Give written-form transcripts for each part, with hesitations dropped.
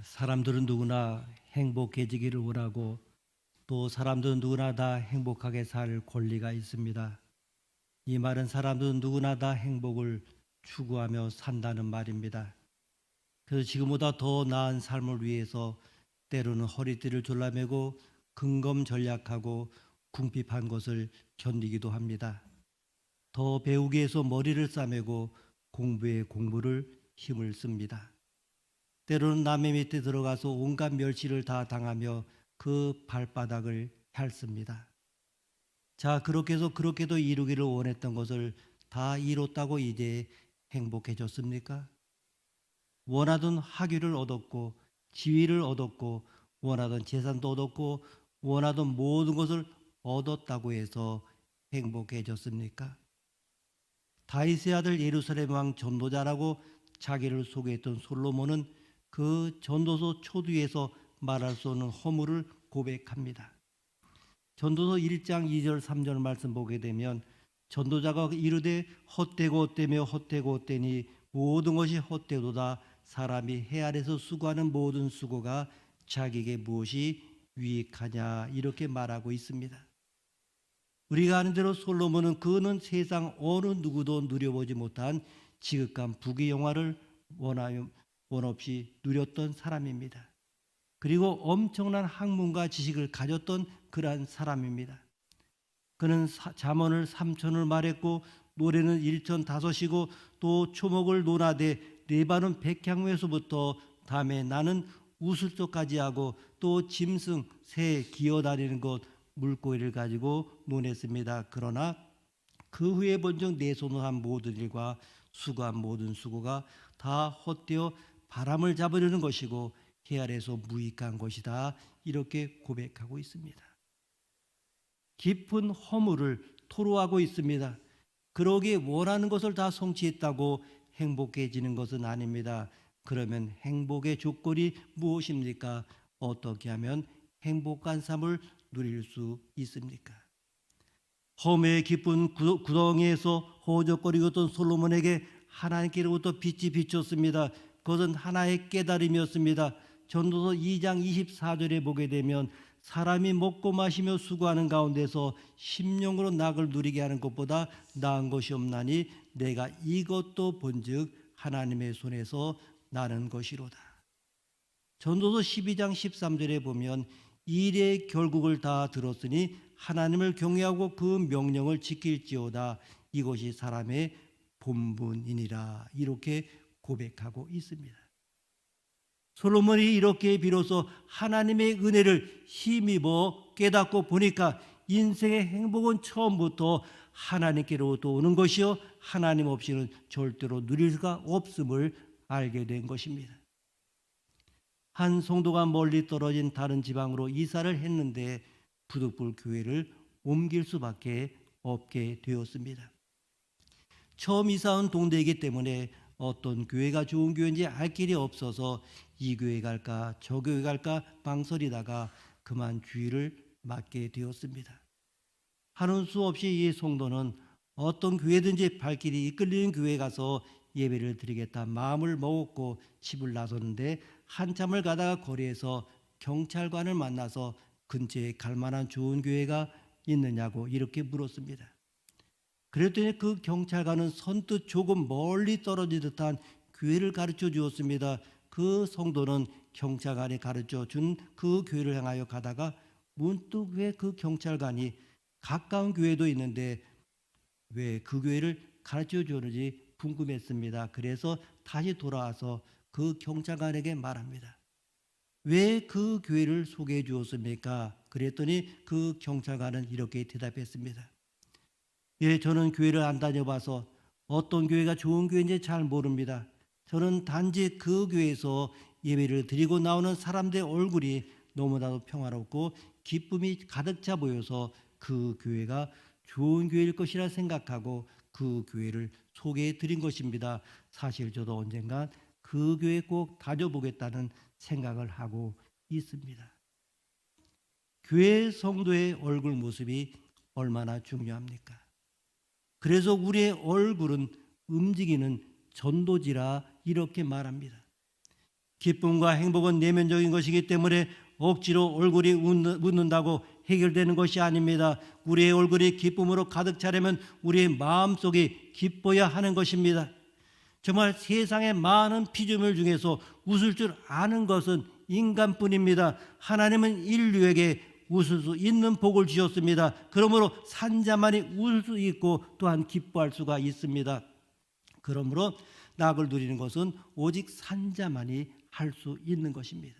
사람들은 누구나 행복해지기를 원하고 또 사람들은 누구나 다 행복하게 살 권리가 있습니다. 이 말은 사람들은 누구나 다 행복을 추구하며 산다는 말입니다. 그래서 지금보다 더 나은 삶을 위해서 때로는 허리띠를 졸라매고 근검전략하고 궁핍한 것을 견디기도 합니다. 더 배우기 위해서 머리를 싸매고 공부에 공부를 힘을 씁니다. 때로는 남의 밑에 들어가서 온갖 멸시를 다 당하며 그 발바닥을 핥습니다. 자, 그렇게 해서 그렇게도 이루기를 원했던 것을 다 이뤘다고 이제 행복해졌습니까? 원하던 학위를 얻었고 지위를 얻었고 원하던 재산도 얻었고 원하던 모든 것을 얻었다고 해서 행복해졌습니까? 다윗의 아들 예루살렘 왕 전도자라고 자기를 소개했던 솔로몬은 그 전도서 초두에서 말할 수 없는 허물을 고백합니다. 전도서 1장 2절 3절 말씀 보게 되면 전도자가 이르되 헛되고 헛되며 헛되고 헛되니 모든 것이 헛되도다. 사람이 해 아래서 수고하는 모든 수고가 자기에게 무엇이 유익하냐, 이렇게 말하고 있습니다. 우리가 아는 대로 솔로몬은 그는 세상 어느 누구도 누려보지 못한 지극한 부귀영화를 원 없이 누렸던 사람입니다. 그리고 엄청난 학문과 지식을 가졌던 그러한 사람입니다. 그는 잠언을 3천을 말했고 노래는 1,500이고 또 초목을 논하되 레바논 백향목에서부터 다음에 나는 우슬초까지 하고 또 짐승 새 기어다니는 것 물고기를 가지고 논했습니다. 그러나 그 후에 본즉 내 손으로 한 모든 일과 수고한 모든 수고가 다 헛되어 바람을 잡으려는 것이고 해 아래서 무익한 것이다, 이렇게 고백하고 있습니다. 깊은 허물을 토로하고 있습니다. 그러기에 원하는 것을 다 성취했다고 행복해지는 것은 아닙니다. 그러면 행복의 조건이 무엇입니까? 어떻게 하면 행복한 삶을 누릴 수 있습니까? 허무의 깊은 구덩이에서 허우적거리고 있던 솔로몬에게 하나님께로부터 빛이 비쳤습니다. 그것은 하나의 깨달음이었습니다. 전도서 2장 24절에 보게 되면 사람이 먹고 마시며 수고하는 가운데서 심령으로 낙을 누리게 하는 것보다 나은 것이 없나니 내가 이것도 본즉 하나님의 손에서 나는 것이로다. 전도서 12장 13절에 보면 일의 결국을 다 들었으니 하나님을 경외하고 그 명령을 지킬지어다. 이것이 사람의 본분이니라, 이렇게 고백하고 있습니다. 솔로몬이 이렇게 비로소 하나님의 은혜를 힘입어 깨닫고 보니까 인생의 행복은 처음부터 하나님께로부터 오는 것이요 하나님 없이는 절대로 누릴 수가 없음을 알게 된 것입니다. 한 성도가 멀리 떨어진 다른 지방으로 이사를 했는데 부득불 교회를 옮길 수밖에 없게 되었습니다. 처음 이사 온 동네이기 때문에 어떤 교회가 좋은 교회인지 알 길이 없어서 이 교회 갈까 저 교회 갈까 망설이다가 그만 주의를 맡게 되었습니다. 하는 수 없이 이 성도는 어떤 교회든지 발길이 이끌리는 교회에 가서 예배를 드리겠다 마음을 먹었고 집을 나섰는데 한참을 가다가 거리에서 경찰관을 만나서 근처에 갈 만한 좋은 교회가 있느냐고 이렇게 물었습니다. 그랬더니 그 경찰관은 선뜻 조금 멀리 떨어진 듯한 교회를 가르쳐 주었습니다. 그 성도는 경찰관이 가르쳐 준 그 교회를 향하여 가다가 문득 왜 그 경찰관이 가까운 교회도 있는데 왜 그 교회를 가르쳐 주었는지 궁금했습니다. 그래서 다시 돌아와서 그 경찰관에게 말합니다. 왜 그 교회를 소개해 주었습니까? 그랬더니 그 경찰관은 이렇게 대답했습니다. 예, 저는 교회를 안 다녀봐서 어떤 교회가 좋은 교회인지 잘 모릅니다. 저는 단지 그 교회에서 예배를 드리고 나오는 사람들의 얼굴이 너무나도 평화롭고 기쁨이 가득 차 보여서 그 교회가 좋은 교회일 것이라 생각하고 그 교회를 소개해 드린 것입니다. 사실 저도 언젠간 그 교회 꼭 다녀보겠다는 생각을 하고 있습니다. 교회 성도의 얼굴 모습이 얼마나 중요합니까? 그래서 우리의 얼굴은 움직이는 전도지라 이렇게 말합니다. 기쁨과 행복은 내면적인 것이기 때문에 억지로 얼굴이 웃는다고 해결되는 것이 아닙니다. 우리의 얼굴이 기쁨으로 가득 차려면 우리의 마음속이 기뻐야 하는 것입니다. 정말 세상의 많은 피조물 중에서 웃을 줄 아는 것은 인간뿐입니다. 하나님은 인류에게 웃을 수 있는 복을 주셨습니다. 그러므로 산자만이 웃을 수 있고 또한 기뻐할 수가 있습니다. 그러므로 낙을 누리는 것은 오직 산자만이 할 수 있는 것입니다.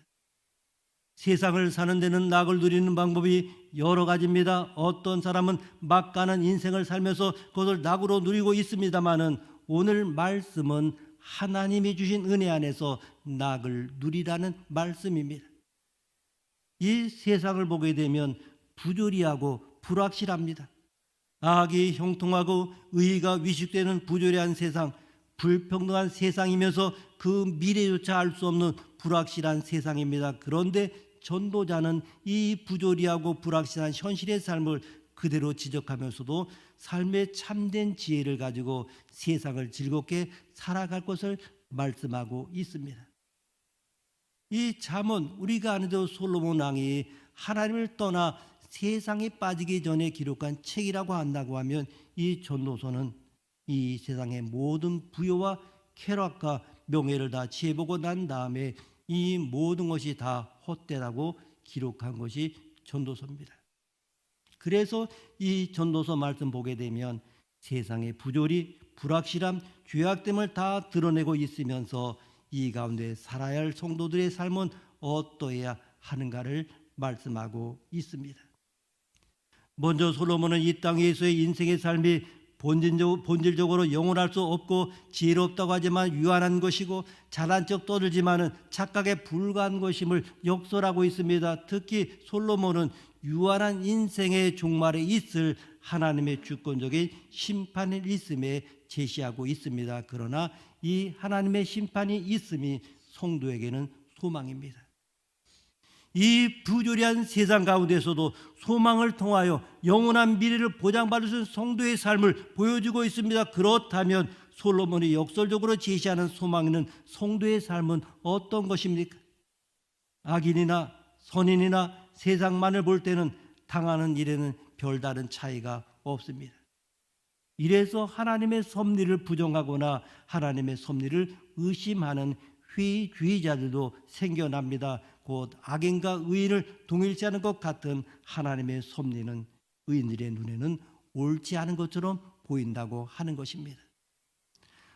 세상을 사는 데는 낙을 누리는 방법이 여러 가지입니다. 어떤 사람은 막가는 인생을 살면서 그것을 낙으로 누리고 있습니다마는 오늘 말씀은 하나님이 주신 은혜 안에서 낙을 누리라는 말씀입니다. 이 세상을 보게 되면 부조리하고 불확실합니다. 악이 형통하고 의의가 위축되는 부조리한 세상, 불평등한 세상이면서 그 미래조차 알 수 없는 불확실한 세상입니다. 그런데 전도자는 이 부조리하고 불확실한 현실의 삶을 그대로 지적하면서도 삶의 참된 지혜를 가지고 세상을 즐겁게 살아갈 것을 말씀하고 있습니다. 이 잠언, 우리가 아는대로 솔로몬 왕이 하나님을 떠나 세상에 빠지기 전에 기록한 책이라고 한다고 하면 이 전도서는 이 세상의 모든 부여와 쾌락과 명예를 다 지혜보고 난 다음에 이 모든 것이 다 헛되다고 기록한 것이 전도서입니다. 그래서 이 전도서 말씀 보게 되면 세상의 부조리, 불확실함, 죄악됨을 다 드러내고 있으면서 이 가운데 살아야 할 성도들의 삶은 어떠해야 하는가를 말씀하고 있습니다. 먼저 솔로몬은 이 땅에서의 인생의 삶이 본질적으로 영원할 수 없고 지혜롭다고 하지만 유한한 것이고 잘난 척 떠들지만은 착각에 불과한 것임을 역설하고 있습니다. 특히 솔로몬은 유한한 인생의 종말에 있을 하나님의 주권적인 심판이 있음에 제시하고 있습니다. 그러나 이 하나님의 심판이 있음이 성도에게는 소망입니다. 이 부조리한 세상 가운데서도 소망을 통하여 영원한 미래를 보장받을 수 있는 성도의 삶을 보여주고 있습니다. 그렇다면 솔로몬이 역설적으로 제시하는 소망은 성도의 삶은 어떤 것입니까? 악인이나 선인이나 세상만을 볼 때는 당하는 일에는 별다른 차이가 없습니다. 이래서 하나님의 섭리를 부정하거나 하나님의 섭리를 의심하는 회의주의자들도 생겨납니다. 곧 악인과 의인을 동일시하는 것 같은 하나님의 섭리는 의인들의 눈에는 옳지 않은 것처럼 보인다고 하는 것입니다.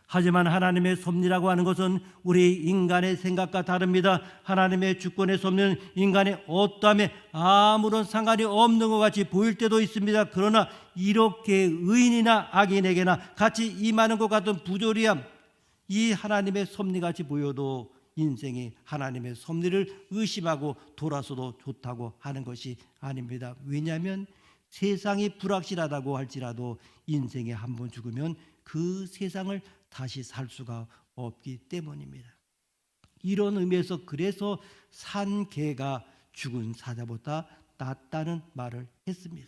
하지만 하나님의 섭리라고 하는 것은 우리 인간의 생각과 다릅니다. 하나님의 주권의 섭리는 인간의 어떠함에 아무런 상관이 없는 것 같이 보일 때도 있습니다. 그러나 이렇게 의인이나 악인에게나 같이 임하는 것 같은 부조리함, 이 하나님의 섭리같이 보여도 인생이 하나님의 섭리를 의심하고 돌아서도 좋다고 하는 것이 아닙니다. 왜냐하면 세상이 불확실하다고 할지라도 인생에 한 번 죽으면 그 세상을 다시 살 수가 없기 때문입니다. 이런 의미에서 그래서 산 개가 죽은 사자보다 낫다는 말을 했습니다.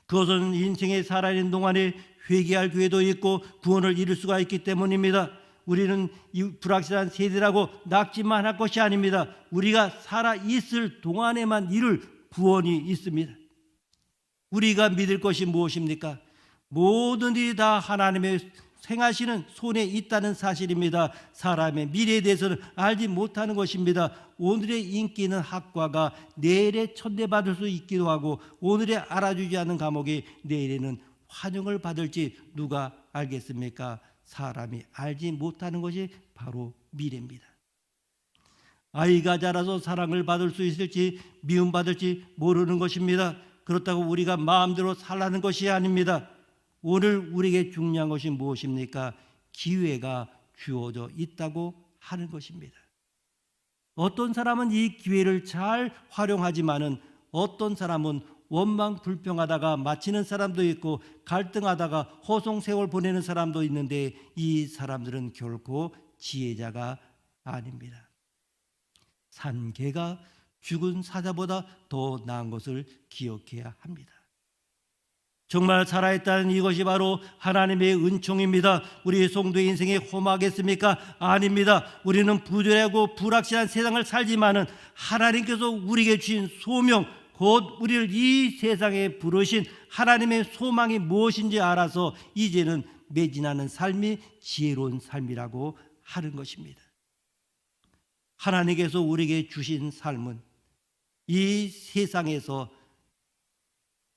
그것은 인생에 살아있는 동안에 회개할 기회도 있고 구원을 이룰 수가 있기 때문입니다. 우리는 이 불확실한 세대라고 낙심만 할 것이 아닙니다. 우리가 살아있을 동안에만 이룰 구원이 있습니다. 우리가 믿을 것이 무엇입니까? 모든 일이 다 하나님의 행하시는 손에 있다는 사실입니다. 사람의 미래에 대해서는 알지 못하는 것입니다. 오늘의 인기 있는 학과가 내일에 천대받을 수 있기도 하고 오늘에 알아주지 않는 과목이 내일에는 환영을 받을지 누가 알겠습니까? 사람이 알지 못하는 것이 바로 미래입니다. 아이가 자라서 사랑을 받을 수 있을지 미움받을지 모르는 것입니다. 그렇다고 우리가 마음대로 살라는 것이 아닙니다. 오늘 우리에게 중요한 것이 무엇입니까? 기회가 주어져 있다고 하는 것입니다. 어떤 사람은 이 기회를 잘 활용하지만은 어떤 사람은 원망불평하다가 마치는 사람도 있고 갈등하다가 허송세월 보내는 사람도 있는데 이 사람들은 결코 지혜자가 아닙니다. 산 개가 죽은 사자보다 더 나은 것을 기억해야 합니다. 정말 살아있다는 이것이 바로 하나님의 은총입니다. 우리 성도의 인생이 험하겠습니까? 아닙니다. 우리는 부조리하고 불확실한 세상을 살지만은 하나님께서 우리에게 주신 소명, 곧 우리를 이 세상에 부르신 하나님의 소망이 무엇인지 알아서 이제는 매진하는 삶이 지혜로운 삶이라고 하는 것입니다. 하나님께서 우리에게 주신 삶은 이 세상에서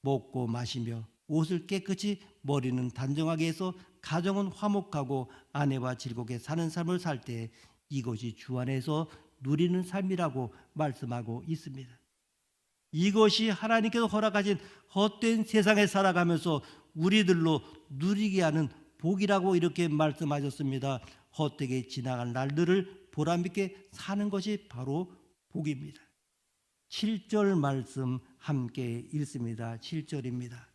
먹고 마시며 옷을 깨끗이, 머리는 단정하게 해서 가정은 화목하고 아내와 즐겁게 사는 삶을 살 때 이것이 주 안에서 누리는 삶이라고 말씀하고 있습니다. 이것이 하나님께서 허락하신 헛된 세상에 살아가면서 우리들로 누리게 하는 복이라고 이렇게 말씀하셨습니다. 헛되게 지나갈 날들을 보람있게 사는 것이 바로 복입니다. 7절 말씀 함께 읽습니다. 7절입니다.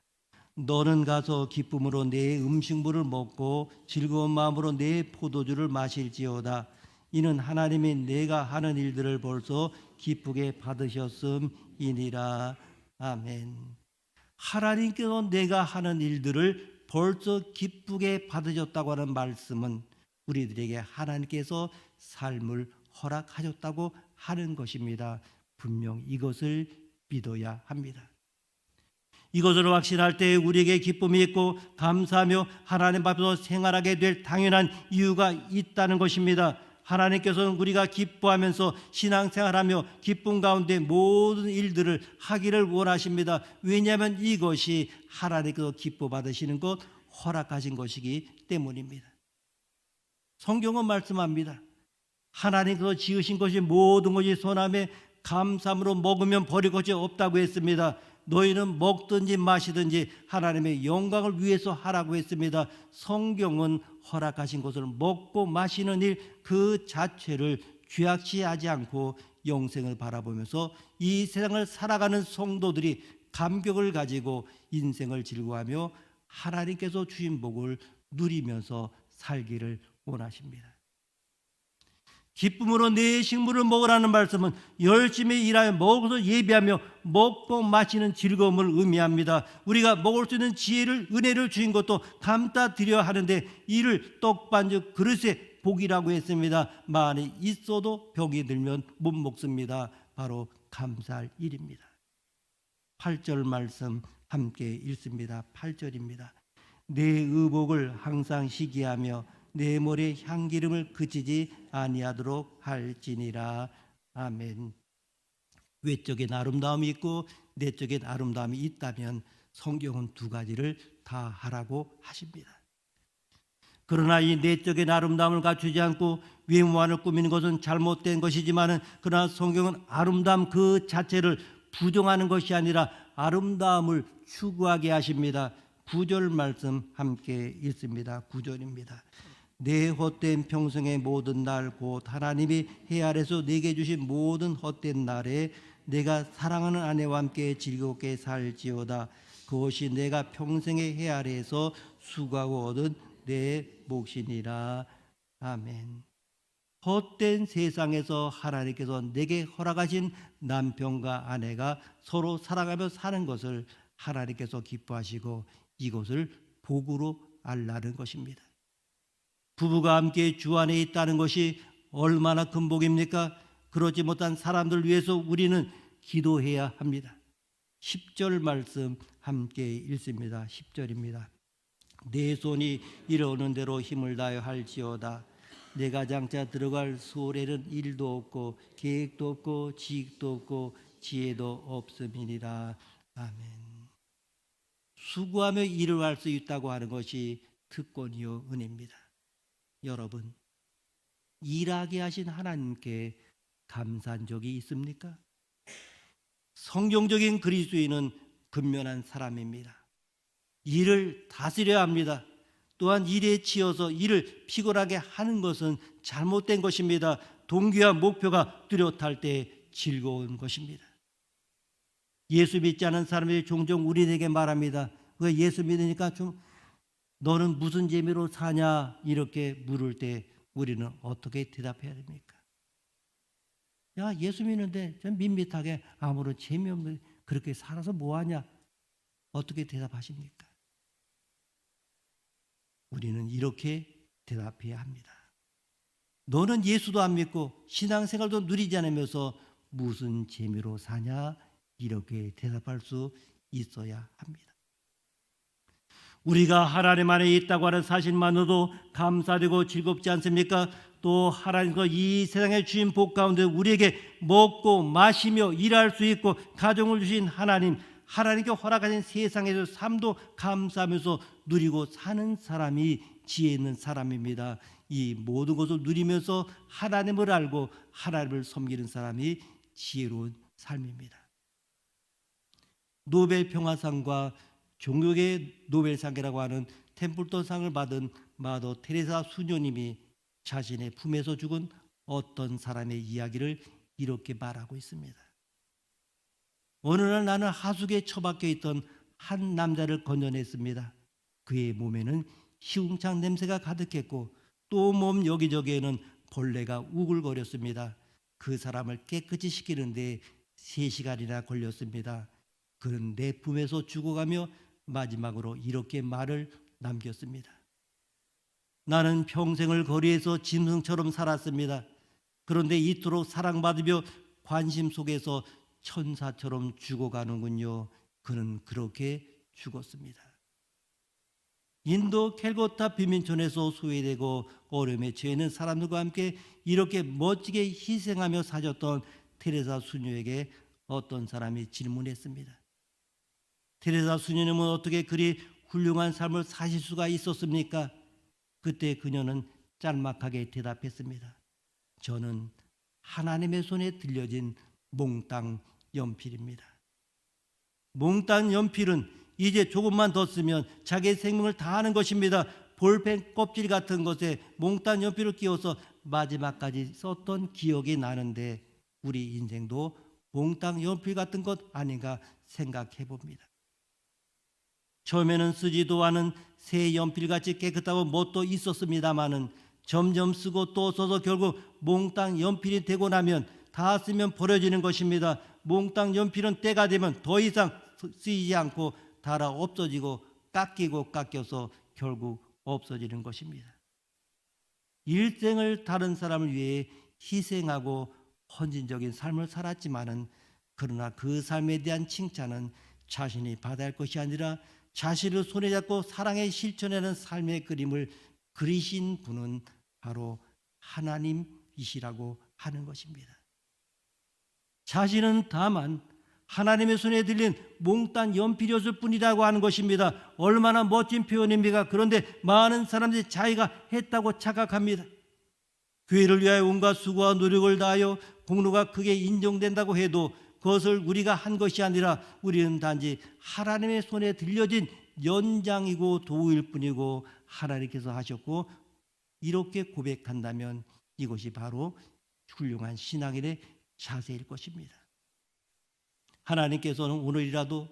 너는 가서 기쁨으로 내 음식물을 먹고 즐거운 마음으로 내 포도주를 마실지어다. 이는 하나님이 내가 하는 일들을 벌써 기쁘게 받으셨음이니라. 아멘. 하나님께서 내가 하는 일들을 벌써 기쁘게 받으셨다고 하는 말씀은 우리들에게 하나님께서 삶을 허락하셨다고 하는 것입니다. 분명 이것을 믿어야 합니다. 이것을 확신할 때 우리에게 기쁨이 있고 감사하며 하나님 앞에서 생활하게 될 당연한 이유가 있다는 것입니다. 하나님께서는 우리가 기뻐하면서 신앙생활하며 기쁨 가운데 모든 일들을 하기를 원하십니다. 왜냐하면 이것이 하나님께서 기뻐 받으시는 것, 허락하신 것이기 때문입니다. 성경은 말씀합니다. 하나님께서 지으신 것이 모든 것이 선함에 감사함으로 먹으면 버릴 것이 없다고 했습니다. 너희는 먹든지 마시든지 하나님의 영광을 위해서 하라고 했습니다. 성경은 허락하신 것을 먹고 마시는 일 그 자체를 죄악시하지 않고 영생을 바라보면서 이 세상을 살아가는 성도들이 감격을 가지고 인생을 즐거워하며 하나님께서 주신 복을 누리면서 살기를 원하십니다. 기쁨으로 내 식물을 먹으라는 말씀은 열심히 일하여 먹어서 예배하며 먹고 마시는 즐거움을 의미합니다. 우리가 먹을 수 있는 지혜를, 은혜를 주신 것도 감사드려야 하는데 이를 떡반죽 그릇에 복이라고 했습니다. 많이 있어도 병이 들면 못 먹습니다. 바로 감사할 일입니다. 8절 말씀 함께 읽습니다. 8절입니다. 내 의복을 항상 시기하며 내 머리에 향기름을 그치지 아니하도록 할지니라. 아멘. 외적인 아름다움이 있고 내적인 아름다움이 있다면 성경은 두 가지를 다 하라고 하십니다. 그러나 이 내적인 아름다움을 갖추지 않고 외모안을 꾸미는 것은 잘못된 것이지만 그러나 성경은 아름다움 그 자체를 부정하는 것이 아니라 아름다움을 추구하게 하십니다. 9절 말씀 함께 읽습니다. 9절입니다. 내 헛된 평생의 모든 날 곧 하나님이 해 아래서 내게 주신 모든 헛된 날에 내가 사랑하는 아내와 함께 즐겁게 살지어다. 그것이 내가 평생의 해 아래에서 수고하고 얻은 내 몫이니라. 아멘. 헛된 세상에서 하나님께서 내게 허락하신 남편과 아내가 서로 사랑하며 사는 것을 하나님께서 기뻐하시고 이것을 복으로 알라는 것입니다. 부부가 함께 주 안에 있다는 것이 얼마나 큰 복입니까? 그렇지 못한 사람들 위해서 우리는 기도해야 합니다. 10절 말씀 함께 읽습니다. 10절입니다. 내 손이 이르는 대로 힘을 다하여 할지어다. 내가 장차 들어갈 수월에는 일도 없고 계획도 없고 지식도 없고 지혜도 없음이니라. 아멘. 수고하며 일을 할 수 있다고 하는 것이 특권이요 은혜입니다. 여러분, 일하게 하신 하나님께 감사한 적이 있습니까? 성경적인 그리스도인은 근면한 사람입니다. 일을 다스려야 합니다. 또한 일에 치여서 일을 피곤하게 하는 것은 잘못된 것입니다. 동기와 목표가 뚜렷할 때 즐거운 것입니다. 예수 믿지 않은 사람들이 종종 우리에게 말합니다. 왜 예수 믿으니까 좀 너는 무슨 재미로 사냐 이렇게 물을 때 우리는 어떻게 대답해야 됩니까? 야, 예수 믿는데 좀 밋밋하게 아무런 재미없는 그렇게 살아서 뭐하냐? 어떻게 대답하십니까? 우리는 이렇게 대답해야 합니다. 너는 예수도 안 믿고 신앙생활도 누리지 않으면서 무슨 재미로 사냐? 이렇게 대답할 수 있어야 합니다. 우리가 하나님 안에 있다고 하는 사실만으로도 감사되고 즐겁지 않습니까? 또 하나님과 이 세상의 주신 복 가운데 우리에게 먹고 마시며 일할 수 있고 가정을 주신 하나님께 허락하신 세상에서 삶도 감사하면서 누리고 사는 사람이 지혜 있는 사람입니다. 이 모든 것을 누리면서 하나님을 알고 하나님을 섬기는 사람이 지혜로운 삶입니다. 노벨 평화상과 종교계 노벨상이라고 하는 템플턴상을 받은 마더 테레사 수녀님이 자신의 품에서 죽은 어떤 사람의 이야기를 이렇게 말하고 있습니다. 어느 날 나는 하숙에 처박혀 있던 한 남자를 건져냈습니다. 그의 몸에는 시궁창 냄새가 가득했고 또 몸 여기저기에는 벌레가 우글거렸습니다. 그 사람을 깨끗이 씻기는데 3시간이나 걸렸습니다. 그는 내 품에서 죽어가며 마지막으로 이렇게 말을 남겼습니다. 나는 평생을 거리에서 짐승처럼 살았습니다. 그런데 이토록 사랑받으며 관심 속에서 천사처럼 죽어가는군요. 그는 그렇게 죽었습니다. 인도 캘거타 빈민촌에서 소외되고 어려움에 처해 있는 사람들과 함께 이렇게 멋지게 희생하며 사셨던 테레사 수녀에게 어떤 사람이 질문했습니다. 테레사 수녀님은 어떻게 그리 훌륭한 삶을 사실 수가 있었습니까? 그때 그녀는 짤막하게 대답했습니다. 저는 하나님의 손에 들려진 몽땅 연필입니다. 몽땅 연필은 이제 조금만 더 쓰면 자기의 생명을 다하는 것입니다. 볼펜 껍질 같은 것에 몽땅 연필을 끼워서 마지막까지 썼던 기억이 나는데 우리 인생도 몽땅 연필 같은 것 아닌가 생각해 봅니다. 처음에는 쓰지도 않은 새 연필같이 깨끗하고 멋도 있었습니다마는 점점 쓰고 또 써서 결국 몽땅 연필이 되고 나면 다 쓰면 버려지는 것입니다. 몽땅 연필은 때가 되면 더 이상 쓰이지 않고 닳아 없어지고 깎여서 결국 없어지는 것입니다. 일생을 다른 사람을 위해 희생하고 헌신적인 삶을 살았지만은 그러나 그 삶에 대한 칭찬은 자신이 받아야 할 것이 아니라 자신을 손에 잡고 사랑에 실천하는 삶의 그림을 그리신 분은 바로 하나님이시라고 하는 것입니다. 자신은 다만 하나님의 손에 들린 몽땅 연필이었을 뿐이라고 하는 것입니다. 얼마나 멋진 표현입니까? 그런데 많은 사람들이 자기가 했다고 착각합니다. 교회를 위하여 온갖 수고와 노력을 다하여 공로가 크게 인정된다고 해도 그것을 우리가 한 것이 아니라 우리는 단지 하나님의 손에 들려진 연장이고 도구일 뿐이고 하나님께서 하셨고, 이렇게 고백한다면 이것이 바로 훌륭한 신앙인의 자세일 것입니다. 하나님께서는 오늘이라도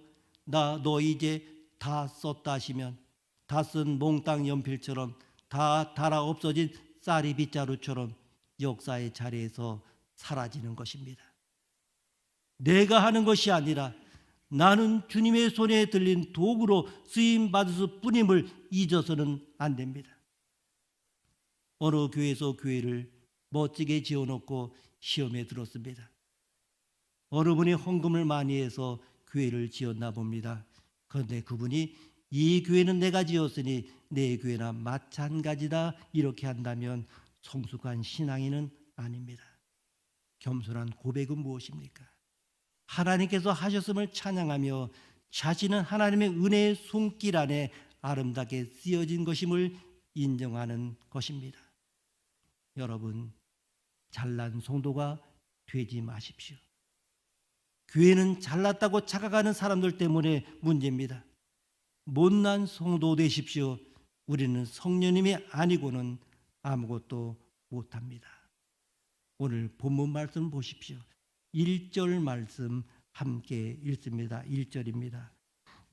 너 이제 다 썼다 하시면 다 쓴 몽땅 연필처럼 다 닳아 없어진 쌀이 빗자루처럼 역사의 자리에서 사라지는 것입니다. 내가 하는 것이 아니라 나는 주님의 손에 들린 도구로 쓰임받을 뿐임을 잊어서는 안 됩니다. 어느 교회에서 교회를 멋지게 지어놓고 시험에 들었습니다. 어느 분이 헌금을 많이 해서 교회를 지었나 봅니다. 그런데 그분이 이 교회는 내가 지었으니 내 교회나 마찬가지다 이렇게 한다면 성숙한 신앙인은 아닙니다. 겸손한 고백은 무엇입니까? 하나님께서 하셨음을 찬양하며 자신은 하나님의 은혜의 손길 안에 아름답게 쓰여진 것임을 인정하는 것입니다. 여러분, 잘난 성도가 되지 마십시오. 교회는 잘났다고 착각하는 사람들 때문에 문제입니다. 못난 성도 되십시오. 우리는 성령님이 아니고는 아무것도 못합니다. 오늘 본문 말씀 보십시오. 1절 말씀 함께 읽습니다. 1절입니다.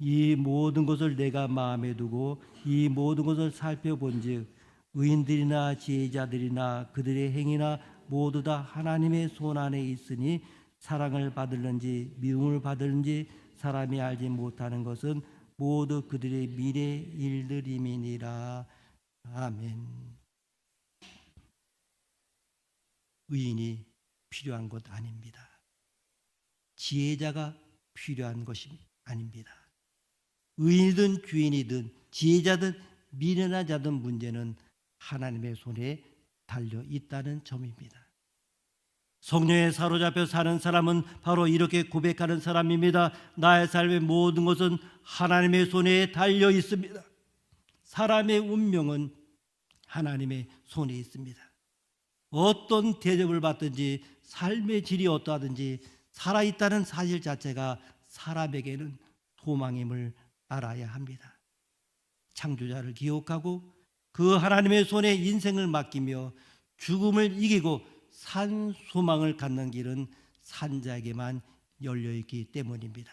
이 모든 것을 내가 마음에 두고 이 모든 것을 살펴본즉 의인들이나 지혜자들이나 그들의 행위나 모두 다 하나님의 손 안에 있으니 사랑을 받을는지 미움을 받을는지 사람이 알지 못하는 것은 모두 그들의 미래 일들임이니라. 아멘. 의인이 필요한 것 아닙니다. 지혜자가 필요한 것이 아닙니다. 의인이든 죄인이든 지혜자든 미련한 자든 문제는 하나님의 손에 달려 있다는 점입니다. 성령에 사로잡혀 사는 사람은 바로 이렇게 고백하는 사람입니다. 나의 삶의 모든 것은 하나님의 손에 달려 있습니다. 사람의 운명은 하나님의 손에 있습니다. 어떤 대접을 받든지 삶의 질이 어떠하든지 살아있다는 사실 자체가 사람에게는 소망임을 알아야 합니다. 창조자를 기억하고 그 하나님의 손에 인생을 맡기며 죽음을 이기고 산 소망을 갖는 길은 산자에게만 열려있기 때문입니다.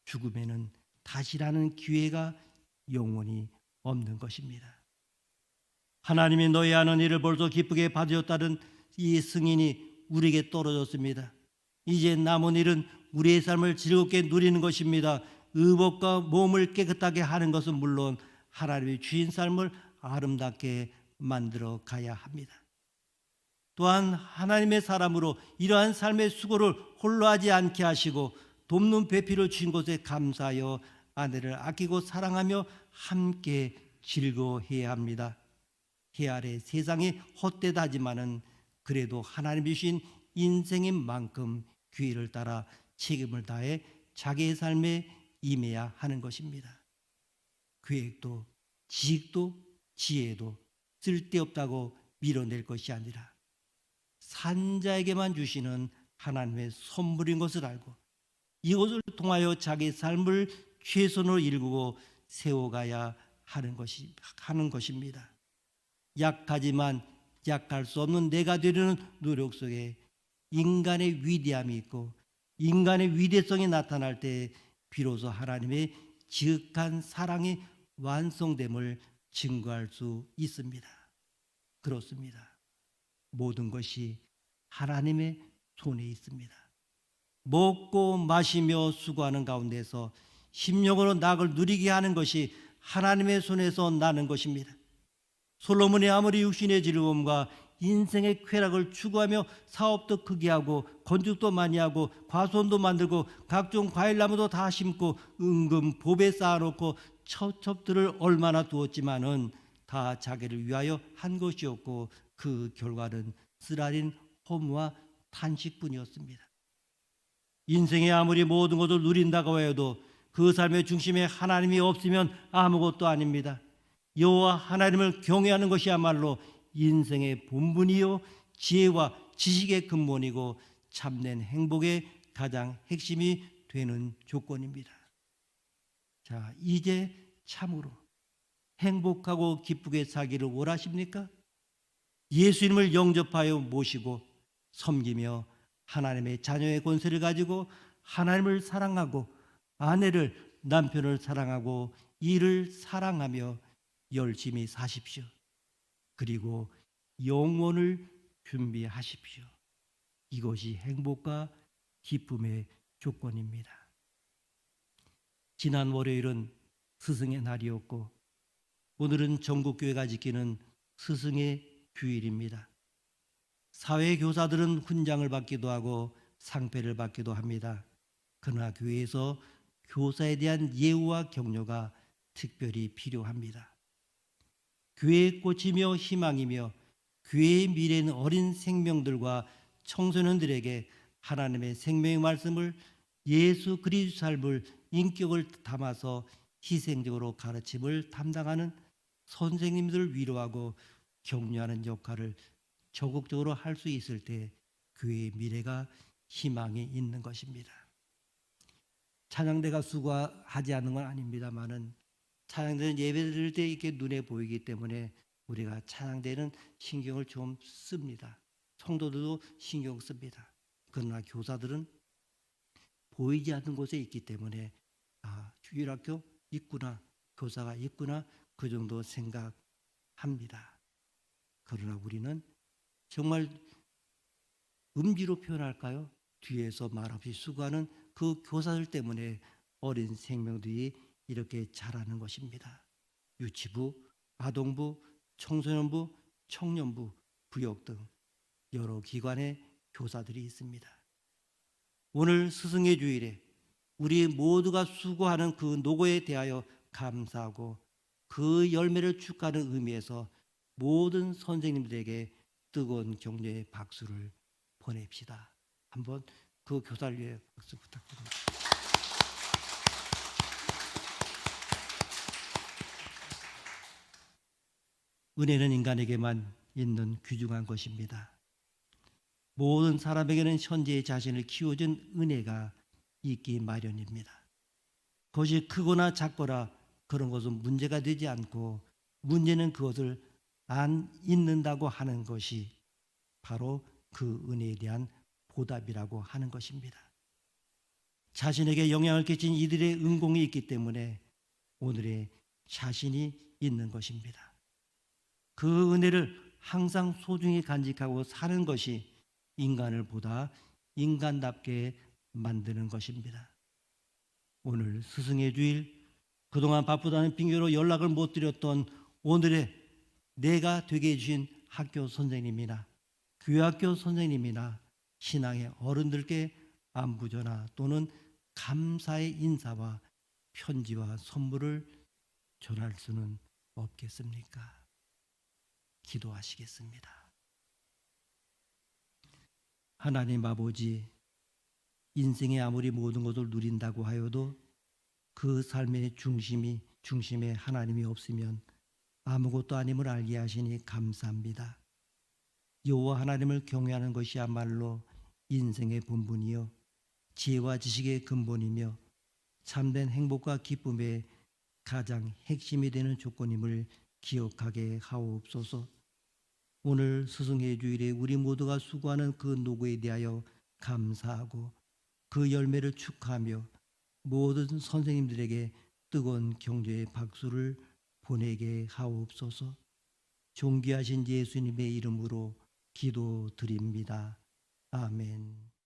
죽음에는 다시라는 기회가 영원히 없는 것입니다. 하나님이 너희 하는 일을 벌써 기쁘게 받으셨다는 이 승인이 우리에게 떨어졌습니다. 이제 남은 일은 우리의 삶을 즐겁게 누리는 것입니다. 의복과 몸을 깨끗하게 하는 것은 물론 하나님의 주신 삶을 아름답게 만들어 가야 합니다. 또한 하나님의 사람으로 이러한 삶의 수고를 홀로 하지 않게 하시고 돕는 배필을 주신 것에 감사하여 아내를 아끼고 사랑하며 함께 즐거워해야 합니다. 해 아래 세상이 헛되다지만은 그래도 하나님이 주신 인생인 만큼 기회를 따라 책임을 다해 자기의 삶에 임해야 하는 것입니다. 계획도 지식도 지혜도 쓸데없다고 밀어낼 것이 아니라 산자에게만 주시는 하나님의 선물인 것을 알고 이것을 통하여 자기 삶을 최선으로 일구고 세워가야 하는 것입니다. 약하지만 약할 수 없는 내가 되려는 노력 속에 인간의 위대함이 있고 인간의 위대성이 나타날 때 비로소 하나님의 지극한 사랑이 완성됨을 증거할 수 있습니다. 그렇습니다. 모든 것이 하나님의 손에 있습니다. 먹고 마시며 수고하는 가운데서 심령으로 낙을 누리게 하는 것이 하나님의 손에서 나는 것입니다. 솔로몬이 아무리 육신의 즐거움과 인생의 쾌락을 추구하며 사업도 크게 하고 건축도 많이 하고 과수원도 만들고 각종 과일나무도 다 심고 은금 보배 쌓아놓고 첩첩들을 얼마나 두었지만은 다 자기를 위하여 한 것이었고 그 결과는 쓰라린 허무와 탄식뿐이었습니다. 인생에 아무리 모든 것을 누린다고 해도 그 삶의 중심에 하나님이 없으면 아무것도 아닙니다. 여호와 하나님을 경외하는 것이야말로 인생의 본분이요 지혜와 지식의 근본이고 참된 행복의 가장 핵심이 되는 조건입니다. 자, 이제 참으로 행복하고 기쁘게 살기를 원하십니까? 예수님을 영접하여 모시고 섬기며 하나님의 자녀의 권세를 가지고 하나님을 사랑하고 아내를 남편을 사랑하고 이를 사랑하며 열심히 사십시오. 그리고 영혼을 준비하십시오. 이것이 행복과 기쁨의 조건입니다. 지난 월요일은 스승의 날이었고 오늘은 전국교회가 지키는 스승의 주일입니다. 사회교사들은 훈장을 받기도 하고 상패를 받기도 합니다. 그러나 교회에서 교사에 대한 예우와 격려가 특별히 필요합니다. 교회의 꽃이며 희망이며 교회의 미래는 어린 생명들과 청소년들에게 하나님의 생명의 말씀을 예수 그리스도 삶을 인격을 담아서 희생적으로 가르침을 담당하는 선생님들을 위로하고 격려하는 역할을 적극적으로 할 수 있을 때 교회의 미래가 희망이 있는 것입니다. 찬양대가 수고하지 않는 건 아닙니다만은 찬양대는 예배 드릴 때 이렇게 눈에 보이기 때문에 우리가 찬양대는 신경을 좀 씁니다. 성도들도 신경 씁니다. 그러나 교사들은 보이지 않는 곳에 있기 때문에 주일학교 있구나, 교사가 있구나 그 정도 생각합니다. 그러나 우리는 정말 음지로 표현할까요? 뒤에서 말없이 수고하는 그 교사들 때문에 어린 생명들이 이렇게 자라는 것입니다. 유치부, 아동부, 청소년부, 청년부, 부역 등 여러 기관의 교사들이 있습니다. 오늘 스승의 주일에 우리 모두가 수고하는 그 노고에 대하여 감사하고 그 열매를 축하하는 의미에서 모든 선생님들에게 뜨거운 격려의 박수를 보냅시다. 한번 그 교사를 위해 박수 부탁드립니다. 은혜는 인간에게만 있는 귀중한 것입니다. 모든 사람에게는 현재의 자신을 키워준 은혜가 있기 마련입니다. 그것이 크거나 작거나 그런 것은 문제가 되지 않고, 문제는 그것을 안 잊는다고 하는 것이 바로 그 은혜에 대한 보답이라고 하는 것입니다. 자신에게 영향을 끼친 이들의 은공이 있기 때문에 오늘의 자신이 있는 것입니다. 그 은혜를 항상 소중히 간직하고 사는 것이 인간을 보다 인간답게 만드는 것입니다. 오늘 스승의 주일, 그동안 바쁘다는 핑계로 연락을 못 드렸던 오늘의 내가 되게 해주신 학교 선생님이나 교회학교 선생님이나 신앙의 어른들께 안부전화 또는 감사의 인사와 편지와 선물을 전할 수는 없겠습니까? 기도하시겠습니다. 하나님 아버지, 인생에 아무리 모든 것을 누린다고 하여도 그 삶의 중심에 하나님이 없으면 아무것도 아님을 알게 하시니 감사합니다. 여호와 하나님을 경외하는 것이야말로 인생의 본분이요 지혜와 지식의 근본이며 참된 행복과 기쁨의 가장 핵심이 되는 조건임을 기억하게 하옵소서. 오늘 스승의 주일에 우리 모두가 수고하는 그 노고에 대하여 감사하고 그 열매를 축하하며 모든 선생님들에게 뜨거운 격려의 박수를 보내게 하옵소서. 존귀하신 예수님의 이름으로 기도드립니다. 아멘.